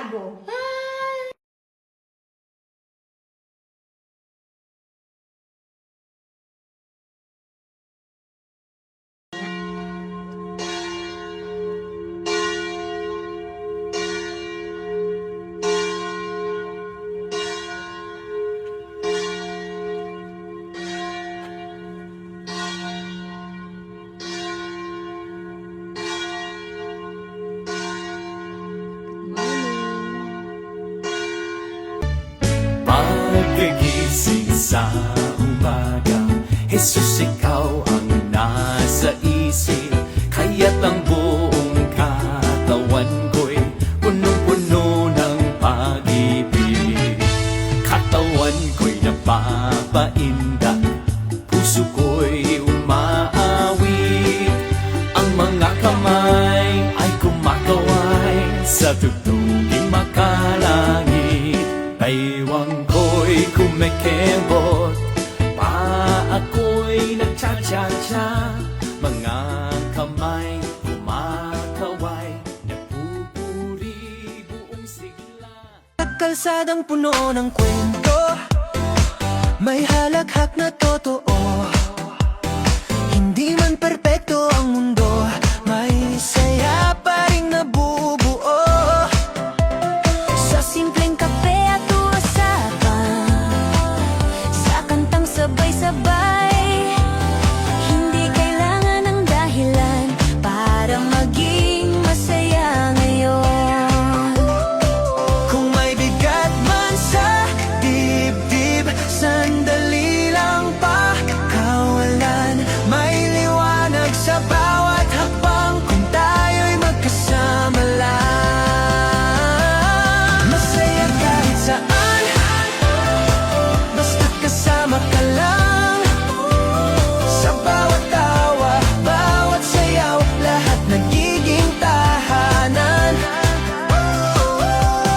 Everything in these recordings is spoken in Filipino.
bago. Pagkagising sa umaga, Jesus, ikaw ang nasa isip. Kaya't ang buong katawan ko'y punong-puno ng pag-ibig. Katawan ko'y napapainda, puso ko'y umaawit. Ang mga kamay ay kumakaway sa tugtuging makalangit. Baywang ko'y kumikembot, pa ako'y nagcha-cha-cha. Mga kamay kumakaway, nagpupuri buong sigla. Kalsadang puno ng kwento, may halakhak na totoo. Hindi man perpekto ang mundo, may saya pa ring nabubuo. Sa simpleng kape at usapan, sa kantang sabay-sabay, hindi kailangan ng dahilan para maging masaya ngayon. Kung may bigat man sa dibdib, sandali lang pakawalan. May liwanag sa bawat hakbang kung tayo'y magkasama lang. Masaya kahit saan, basta't kasama ka lang. Sa bawat tawa, bawat sayaw, lahat nagiging tahanan.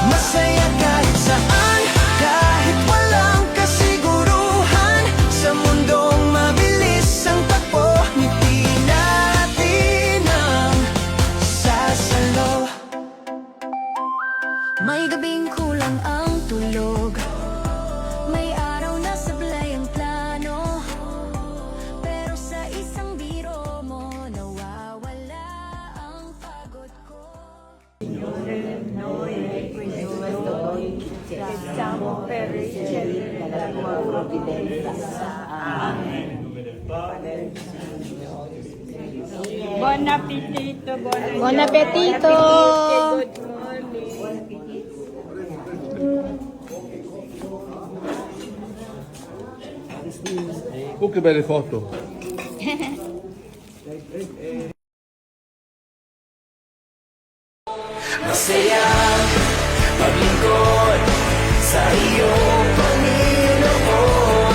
Masaya kahit saan, kahit walang kasiguruhan. Sa mundong mabilis ang takbo, ngiti natin ang sasalo. May gabing kulang ang tulog, may araw na sablay ang plano, pero sa isang biro mo nawawala ang pagod ko. Siamo per ricevere la tua provvidenza. Amen. Buon appetito, Buon appetito! Good morning. Oh, che belle foto! Masaya maglingkod sa iyo, Panginoon.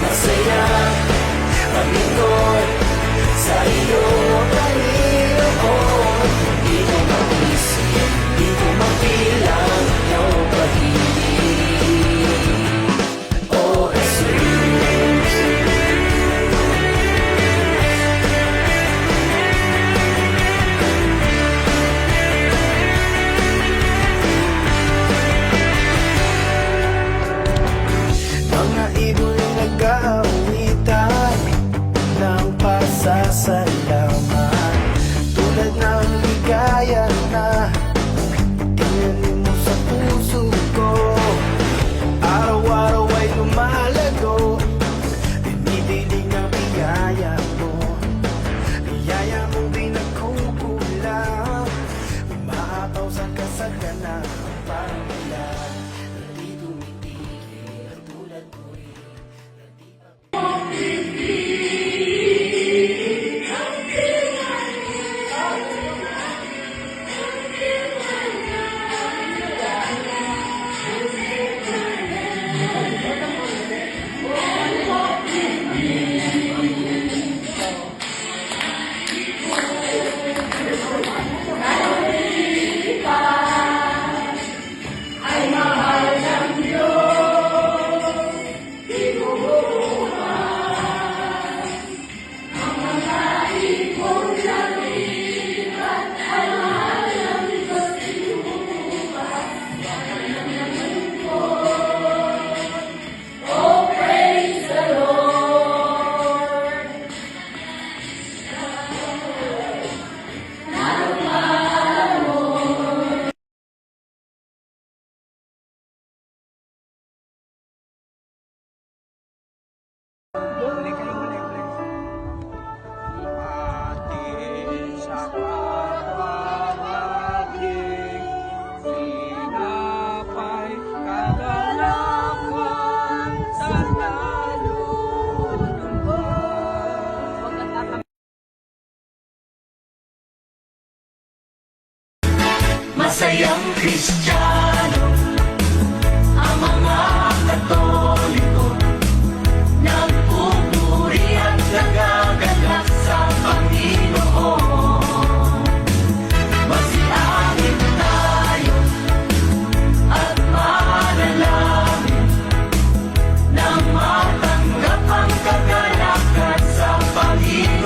Masaya maglingkod sa iyo, Panginoon. Di ko maisip, di ko mapilang iyong pag-ibig. O Jesus, Mga ibon nag-aawitan ng pasasalamat, tulad ng ligaya na tinanim mo sa puso ko. Araw-araw ay lumalago, dinidilig ng biyaya mo. Biyaya mong di nagkukulang, umaapaw sa kasaganan. Parang ulan, hindi tumitigil, tulad ko rin. Ay, Masayang Kristiyano, ang mga Katoliko, nagpupuri at nagagalak sa Panginoon. Masiangin tayo at manalangin nang matanggap ang kagalakan sa Panginoon.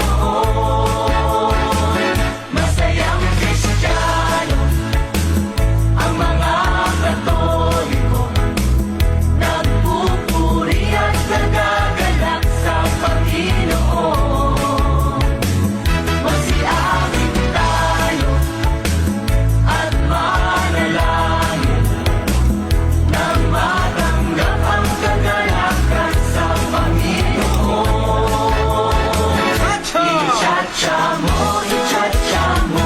Masayang Kristiyano, ang mga Katoliko, nagpupuri at nagagalak sa Panginoon. Masiangin tayo at manalangin nang matanggap ang kagalakan sa Panginoon. I-cha-cha mo, i-cha-cha mo,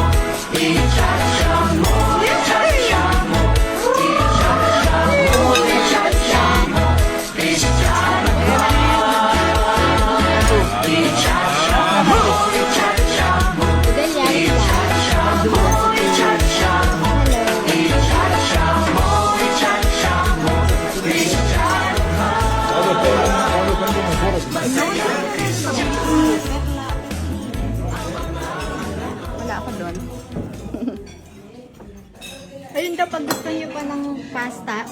i-cha-cha mo, i-cha-cha mo, i-cha-cha mo, i-cha-cha mo, Kristiyano ka. I-cha-cha mo, i-cha-cha mo, i-cha-cha mo, i-cha-cha mo, i-cha-cha mo, i-cha-cha mo, Kristiyano ka. Masayang Kristiyano. Wala ako doon. Ayun daw, pag gusto niyo pa ng pasta,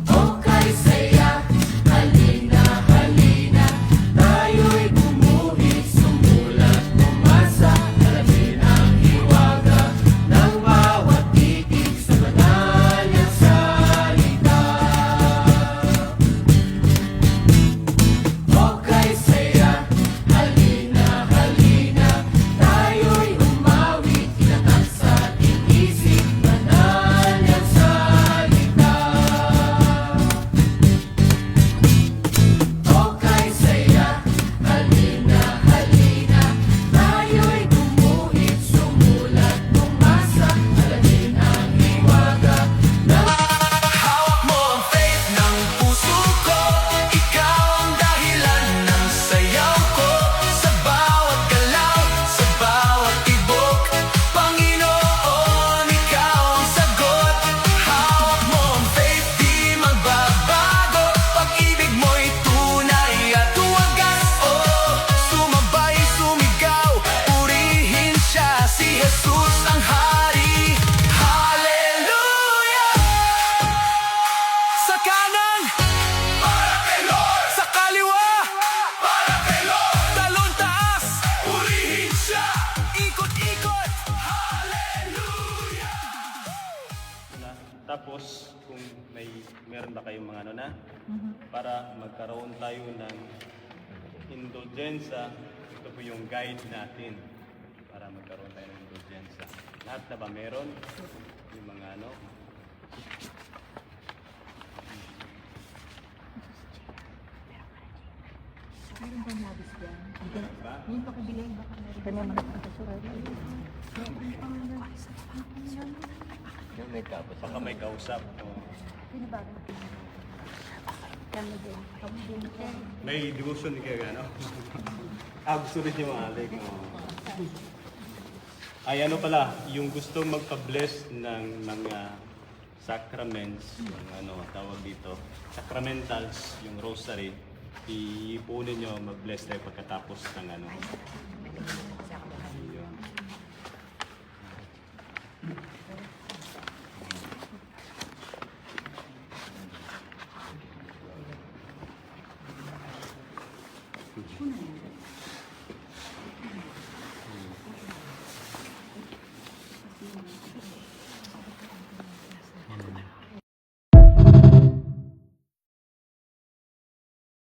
Okay, saya, halina, halina, tayo'y bumuhi, sumulat, umasa, alamin ang hiwaga ng bawat titig sa banal na salita. Okay, saya, halina, halina, tayo'y umawi, tinatak sa ating isip, banal na salita. Okay, saya, halina, halina, tayo'y gumuhit, sumulat, bumasa, alamin ang hiwaga ng hawak mo ang faith ng puso ko. Ikaw ang dahilan ng sayaw ko. Sa bawat galaw, sa bawat tibok, Panginoon, ikaw ang sagot. Hawak mo ang faith, di magbabago. Pag-ibig mo'y tunay at wagas. Oh, sumabay, sumigaw, purihin siya, si Jesus ang Hari. Hallelujah! Sa kanan, para kay Lord. Sa kaliwa, para kay Lord. Talon taas, purihin siya. Ikot-ikot, hallelujah! Tapos, kung meron ba kayong mga ano na, para magkaroon tayo ng indulgensya, ito po yung guide natin para magkaroon tayo ng indulgensya. Lahat na ba meron? Yung mga ano? Baka may kausap. Oh. May devotion kayo ano? Gusto rin yung alik. Ay ano pala, yung gustong magpa-bless ng mga sacraments, yung ano, tawag dito, sacramentals, yung rosary, ipunin nyo, mag-bless tayo pagkatapos ng ano,